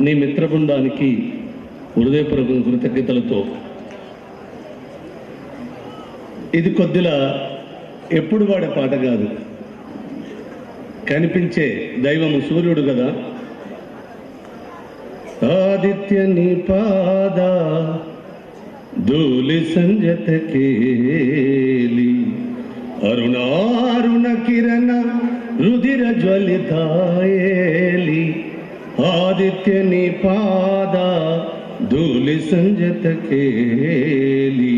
నీ మిత్ర బృందానికి హృదయపూర్వక కృతజ్ఞతలతో ఇది కొద్దిలా ఎప్పుడు వాడే పాట కాదు, కనిపించే దైవము సూర్యుడు కదా. ఆదిత్య నిపాద ధూళి సంజత కేలి అరుణారుణ కిరణ రుధిర జ్వలితాయేలి. ఆదిత్య నిపాద ధూళి సంజత కేలి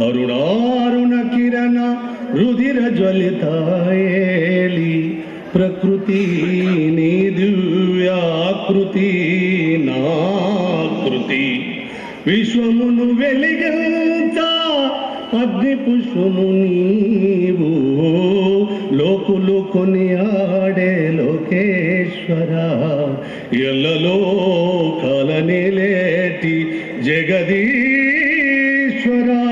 అరుణారుణ కిరణ రుధిర జ్వలితాయేలి. ప్రకృతి నీ దివ్యాకృతి నాకృతి విశ్వమును వెలిగించ అగ్ని పుష్పము నీవు. లోకులు కొనియాడే లోకేశ్వర ఎల్లలో కాలనిలేటి జగదీశ్వరా.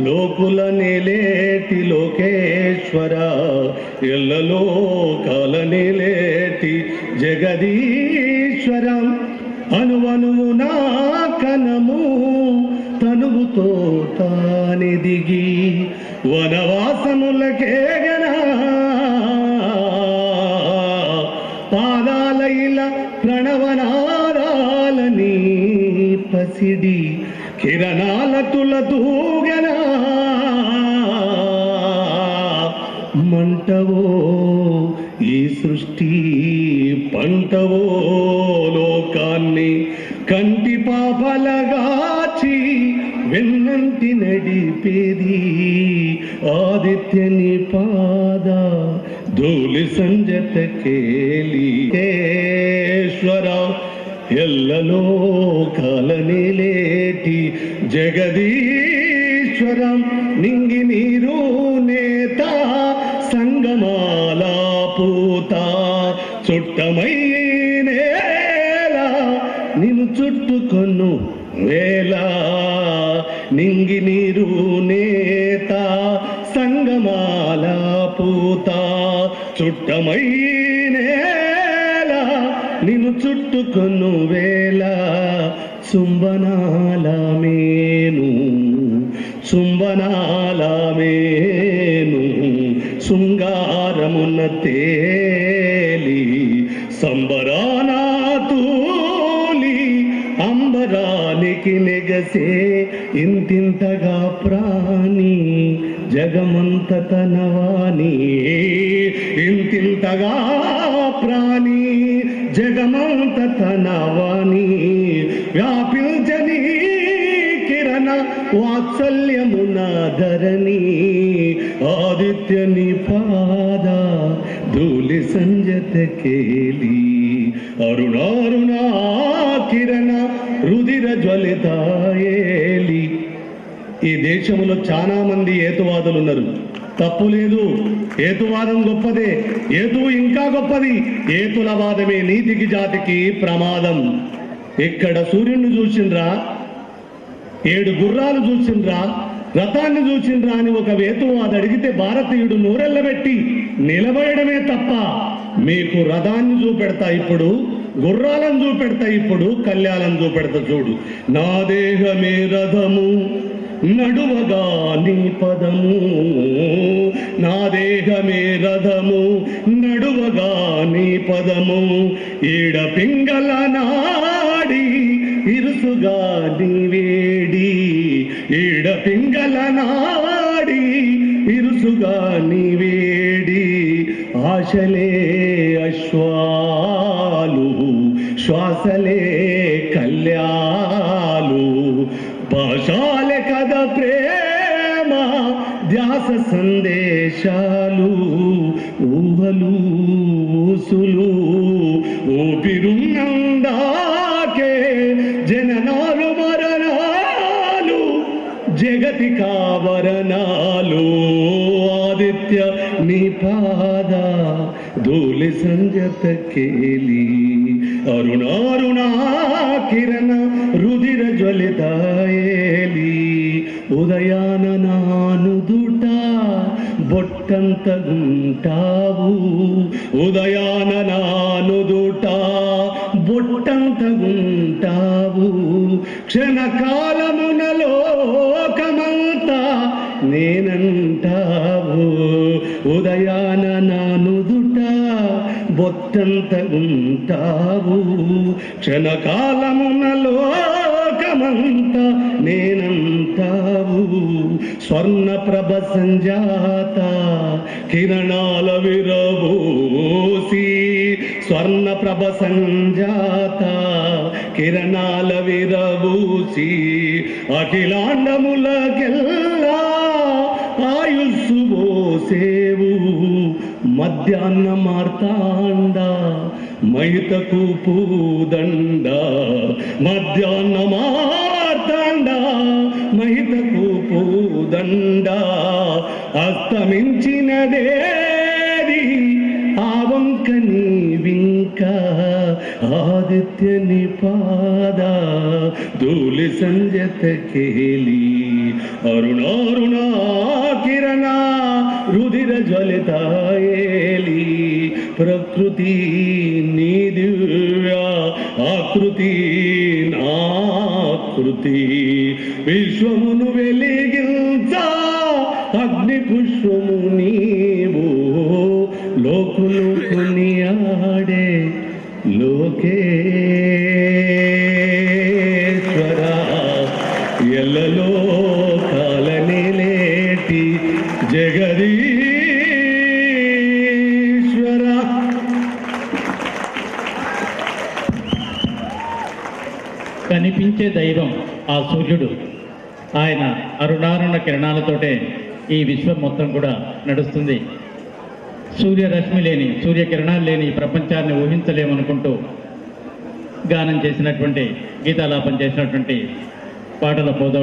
లోకుల నిలేటి లోకేశ్వర ఎల్లలో కాలనిలేటి జగదీశ్వరం. అనువనువు నా కనము తనువుతో తానిదిగి వనవాసములకేగనా. పాదాలైల ప్రణవనాదాలని పసిడి కిరణాల తులతూగనా. మంటవో ఈ సృష్టి పంటవో లోకాన్ని కంటి పాపలగాచి వెన్నంటి నడిపేది. ఆదిత్య నిపాద ధూళి సంజత కేలి ఈశ్వర ఎల్లలో కాలనిలేటి జగదీశ్వరం. నింగి నీరు నేత సంగమాల పూత చుట్టమైనేలా నిన్ను చుట్టుకొను వేళ. నింగి నీరు నేత సంగమాల పూత చుట్టమైనేలా నిన్ను చుట్టుకొను వేళ. చుంబనాల మేను చుంబనాల మేను శృంగారమున తేలి సంబరాన తూలి అంబరానికి నెగసే ఇంతింతగా ప్రాణి జగమంత తనవాణి. ఇంతింతగా ప్రాణి జగమంత తనవాణి. వ్యాపించని కిరణ వాత్సల్యమున ధరణి. ఆదిత్య నిపాద ధూళి సంజత కేలి అరుణారుణ కిరణ రుధిర జ్వలితాయేలి. ఈ దేశంలో చాలా మంది ఏతువాదులు ఉన్నారు, తప్పు లేదు. ఏతువాదం గొప్పదే, ఏతువు ఇంకా గొప్పది. ఏతుల వాదమే నీతికి జాతికి ప్రమాదం. ఇక్కడ సూర్యుడిని చూసిండ్రా, 7 గుర్రాలు చూసిండ్రా, రథాన్ని చూసిండ్రా అని ఒక వేతువాది అడిగితే భారతీయుడు నూరెళ్ళబెట్టి నిలబడమే తప్ప మీకు రథాన్ని చూపెడతా ఇప్పుడు, గుర్రాలను చూపెడతా ఇప్పుడు, కళ్యాణం చూపెడతా చూడు. నా దేహమే రథము నడువగా నీ పదము. నా దేహమే రథము నడువగా నీ పదము. ఈడ పింగళ నాడి ఇరుసుగా నీ వేడి. ఈడ పింగళ నాడి ఇరుసుగా నీ వేడి. ఆశలే అశ్వాలు శ్వాసలే కళ్యాలు. భాషాలే కథ ప్రేమ ధ్యాస సందేశాలు. ఊహలు ఊసులు ఊపిరున్నందాకే జననాలు మరణాలు జగతి కావరణాలు. ఆదిత్య నిపాద ధూళి సంజత కేలి అరుణారుణ కిరణ రుధిర జ్వలితాయేలి. ఉదయాన నానుదుట బొట్టంత గుంటావు. ఉదయాన నానుదుట బొట్టంత ఉంటావు, క్షణకాలమున లోకమంతా నేనంటావు. ఉదయాన నా నుదుట బొట్టంత ఉంటావు, క్షణకాలమున లోకమంతా నేనంటావు. స్వర్ణప్రభ సంజాత కిరణాల విరబూసి, స్వర్ణప్రభ సంజాత కిరణాల విరబూసి, అఖిలాండములకెల్లా ఆయుస్సు పోసేవు. మధ్యాహ్న మార్తాండ మైతకు పూదండ, మధ్యాహ్న మార్తాండ మైతకు పూదండ. అస్తమించినదేది ఆ వంక నీవింక, ఆదిత్య నిపాద ధూళి సంజత కేలి. అరుణారుణా కిరణ రుధిర జ్వలితాయేలి, ప్రకృతి నీ దివ్య ఆకృతి నాకృతి. విశ్వమును వెలిగించా అగ్ని పుష్పము నీవు, లోకులు కొనియాడే లోకేశ్వర. ఎల్లలో కాలనిలేటి జగదీశ్వర. కనిపించే దైవం ఆ సూర్యుడు. ఆయన అరుణారుణ కిరణాలతోటే ఈ విశ్వం మొత్తం కూడా నడుస్తుంది. సూర్యరశ్మి లేని, సూర్యకిరణాలు లేని ఈ ప్రపంచాన్ని ఊహించలేమనుకుంటూ గానం చేసినటువంటి, గీతాలాపన చేసినటువంటి పాటల పోదో